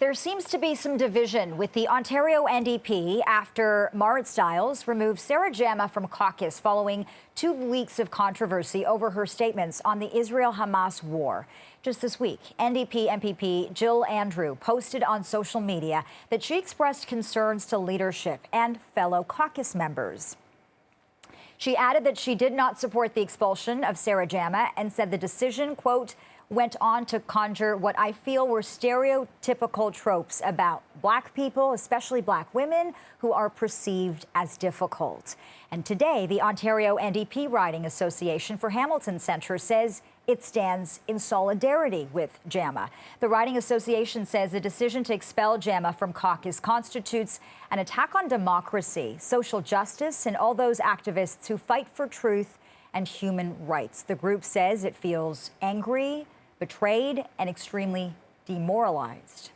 There seems to be some division with the Ontario NDP after Marit Styles removed Sarah Jama from caucus following 2 weeks of controversy over her statements on the Israel-Hamas war. Just this week, NDP MPP Jill Andrew posted on social media that she expressed concerns to leadership and fellow caucus members. She added that she did not support the expulsion of Sarah Jama and said the decision, quote, went on to conjure what I feel were stereotypical tropes about Black people, especially Black women, who are perceived as difficult. And today, the Ontario NDP Riding Association for Hamilton Centre says it stands in solidarity with Jama. The Riding Association says the decision to expel Jama from caucus constitutes an attack on democracy, social justice, and all those activists who fight for truth and human rights. The group says it feels angry, betrayed, and extremely demoralized.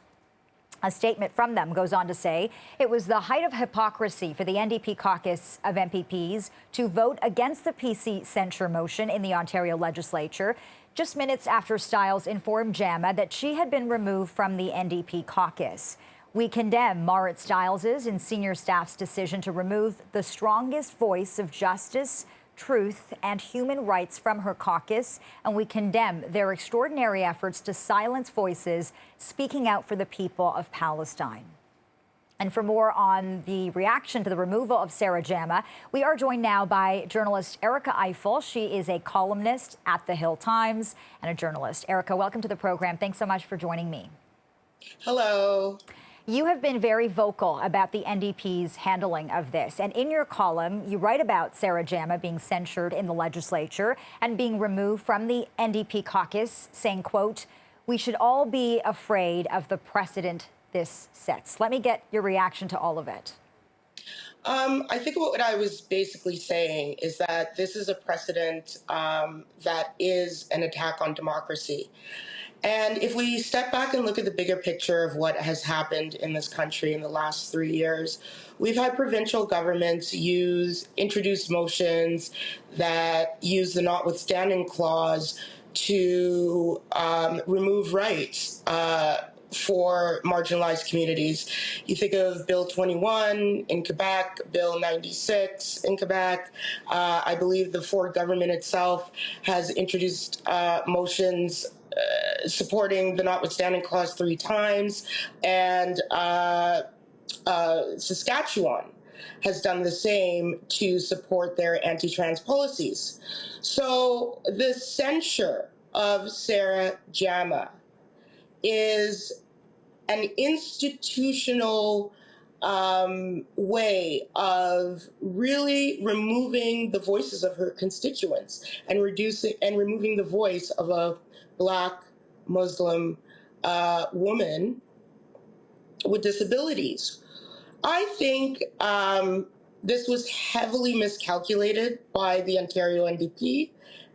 A statement from them goes on to say it was the height of hypocrisy for the NDP caucus of MPPs to vote against the PC censure motion in the Ontario legislature, just minutes after Styles informed Jama that she had been removed from the NDP caucus. We condemn Marit Styles' and senior staff's decision to remove the strongest voice of justice, truth, and human rights from her caucus, and we condemn their extraordinary efforts to silence voices speaking out for the people of Palestine. And for more on the reaction to the removal of Sarah Jama, we are joined now by journalist Erica Eiffel. She is a columnist at the Hill Times and a journalist. Erica, welcome to the program. Thanks so much for joining me. Hello. You have been very vocal about the NDP's handling of this. And in your column, you write about Sarah Jama being censured in the legislature and being removed from the NDP caucus, saying, quote, we should all be afraid of the precedent this sets. Let me get your reaction to all of it. I think what I was basically saying is that this is a precedent that is an attack on democracy. And if we step back and look at the bigger picture of what has happened in this country in the last 3 years, we've had provincial governments introduce motions that use the notwithstanding clause to remove rights for marginalized communities. You think of Bill 21 in Quebec, Bill 96 in Quebec. I believe the Ford government itself has introduced motions supporting the notwithstanding clause 3 times, and Saskatchewan has done the same to support their anti-trans policies. So the censure of Sarah Jama is an institutional way of really removing the voices of her constituents and removing the voice of a Black Muslim woman with disabilities. I think this was heavily miscalculated by the Ontario NDP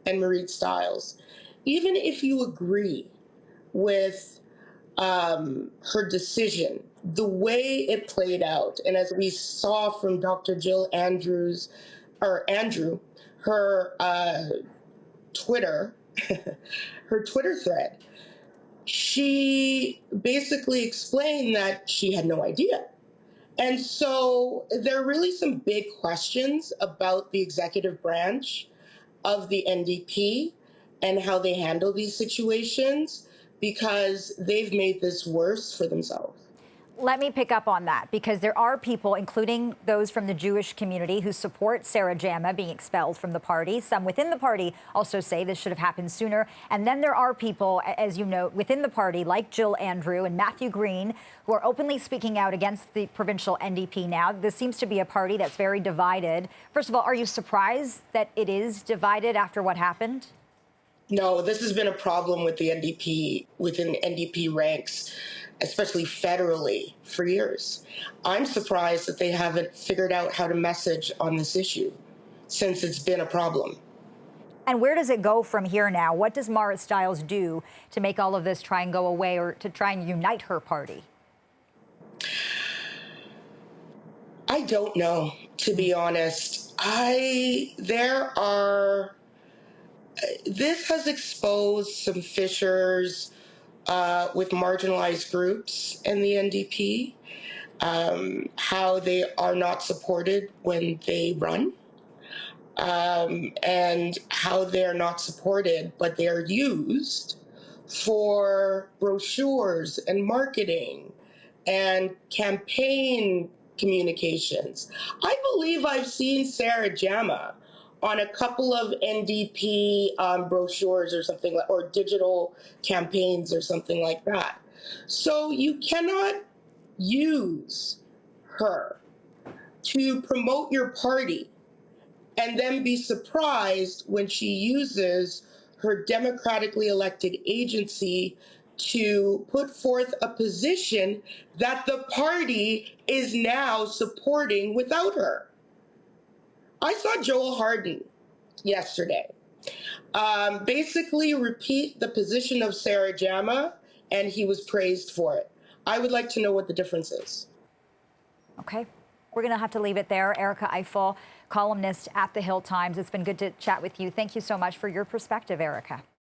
and Marit Styles. Even if you agree with her decision, the way it played out, and as we saw from Dr. Jill Andrew, her Twitter, her Twitter thread, she basically explained that she had no idea. And so there are really some big questions about the executive branch of the NDP and how they handle these situations, because they've made this worse for themselves. Let me pick up on that, because there are people, including those from the Jewish community, who support Sarah Jama being expelled from the party. Some within the party also say this should have happened sooner. And then there are people, as you note, within the party, like Jill Andrew and Matthew Green, who are openly speaking out against the provincial NDP now. This seems to be a party that's very divided. First of all, are you surprised that it is divided after what happened? No, this has been a problem with the NDP, within NDP ranks, especially federally, for years. I'm surprised that they haven't figured out how to message on this issue, since it's been a problem. And where does it go from here now? What does Marit Styles do to make all of this try and go away, or to try and unite her party? I don't know, to be honest. This has exposed some fissures with marginalized groups in the NDP, how they are not supported when they run, and how they're not supported, but they're used for brochures and marketing and campaign communications. I believe I've seen Sarah Jama on a couple of NDP brochures or something, or digital campaigns or something like that. So you cannot use her to promote your party and then be surprised when she uses her democratically elected agency to put forth a position that the party is now supporting without her. I saw Joel Harden yesterday basically repeat the position of Sarah Jama, and he was praised for it. I would like to know what the difference is. Okay. We're going to have to leave it there. Erica Eiffel, columnist at the Hill Times. It's been good to chat with you. Thank you so much for your perspective, Erica.